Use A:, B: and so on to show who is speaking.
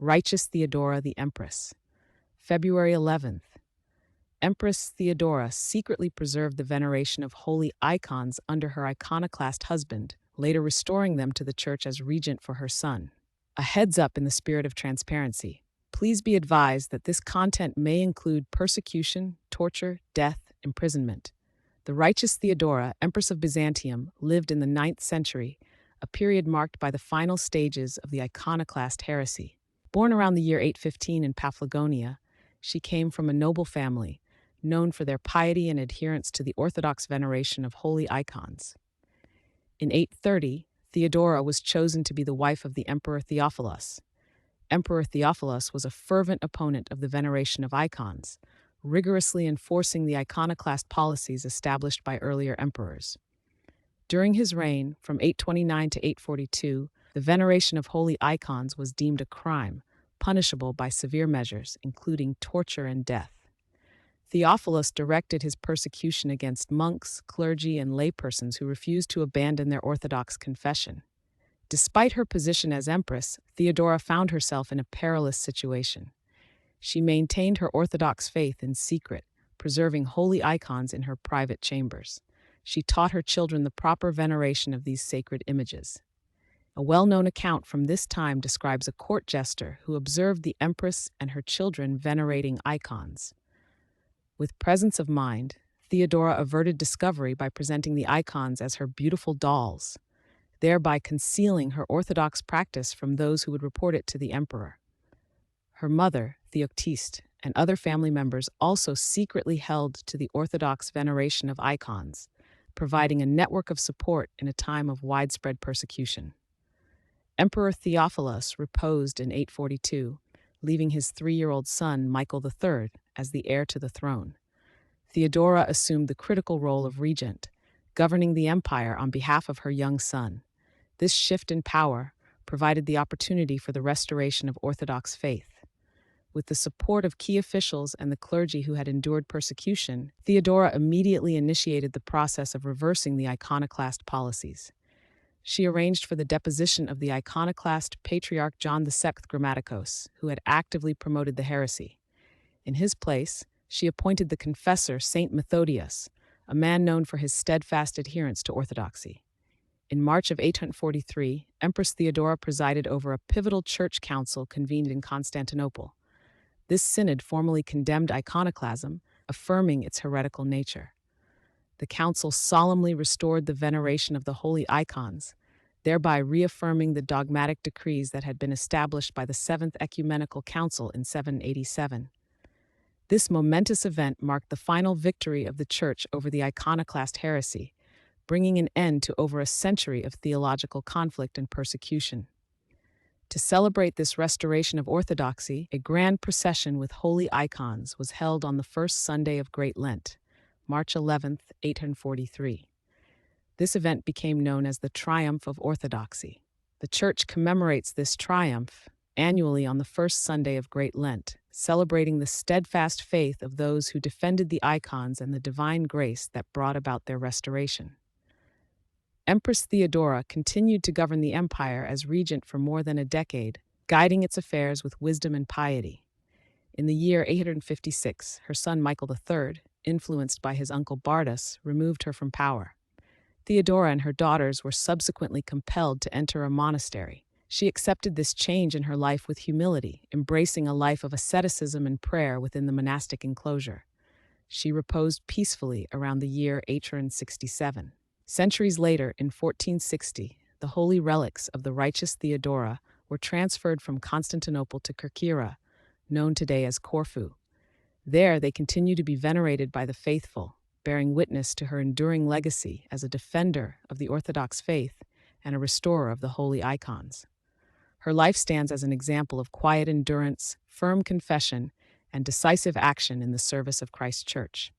A: Righteous Theodora the Empress. February 11th. Empress Theodora secretly preserved the veneration of holy icons under her iconoclast husband, later restoring them to the church as regent for her son. A heads up in the spirit of transparency. Please be advised that this content may include persecution, torture, death, imprisonment. The righteous Theodora, Empress of Byzantium, lived in the 9th century, a period marked by the final stages of the iconoclast heresy. Born around the year 815 in Paphlagonia, she came from a noble family, known for their piety and adherence to the orthodox veneration of holy icons. In 830, Theodora was chosen to be the wife of the Emperor Theophilus. Emperor Theophilus was a fervent opponent of the veneration of icons, rigorously enforcing the iconoclast policies established by earlier emperors. During his reign, from 829 to 842, the veneration of holy icons was deemed a crime, punishable by severe measures, including torture and death. Theophilus directed his persecution against monks, clergy, and laypersons who refused to abandon their orthodox confession. Despite her position as empress, Theodora found herself in a perilous situation. She maintained her orthodox faith in secret, preserving holy icons in her private chambers. She taught her children the proper veneration of these sacred images. A well-known account from this time describes a court jester who observed the empress and her children venerating icons. With presence of mind, Theodora averted discovery by presenting the icons as her beautiful dolls, thereby concealing her orthodox practice from those who would report it to the emperor. Her mother, Theoctiste, and other family members also secretly held to the orthodox veneration of icons, providing a network of support in a time of widespread persecution. Emperor Theophilus reposed in 842, leaving his 3-year-old son, Michael III, as the heir to the throne. Theodora assumed the critical role of regent, governing the empire on behalf of her young son. This shift in power provided the opportunity for the restoration of Orthodox faith. With the support of key officials and the clergy who had endured persecution, Theodora immediately initiated the process of reversing the iconoclast policies. She arranged for the deposition of the iconoclast Patriarch John VII Grammaticos, who had actively promoted the heresy. In his place, she appointed the confessor Saint Methodius, a man known for his steadfast adherence to orthodoxy. In March of 843, Empress Theodora presided over a pivotal church council convened in Constantinople. This synod formally condemned iconoclasm, affirming its heretical nature. The council solemnly restored the veneration of the holy icons, thereby reaffirming the dogmatic decrees that had been established by the Seventh Ecumenical Council in 787. This momentous event marked the final victory of the Church over the iconoclast heresy, bringing an end to over a century of theological conflict and persecution. To celebrate this restoration of orthodoxy, a grand procession with holy icons was held on the first Sunday of Great Lent, March 11, 843. This event became known as the Triumph of Orthodoxy. The Church commemorates this triumph annually on the first Sunday of Great Lent, celebrating the steadfast faith of those who defended the icons and the divine grace that brought about their restoration. Empress Theodora continued to govern the empire as regent for more than a decade, guiding its affairs with wisdom and piety. In the year 856, her son Michael III, influenced by his uncle Bardas, removed her from power. Theodora and her daughters were subsequently compelled to enter a monastery. She accepted this change in her life with humility, embracing a life of asceticism and prayer within the monastic enclosure. She reposed peacefully around the year 867. Centuries later, in 1460, the holy relics of the righteous Theodora were transferred from Constantinople to Kerkyra, known today as Corfu. There, they continue to be venerated by the faithful, bearing witness to her enduring legacy as a defender of the Orthodox faith and a restorer of the holy icons. Her life stands as an example of quiet endurance, firm confession, and decisive action in the service of Christ's Church.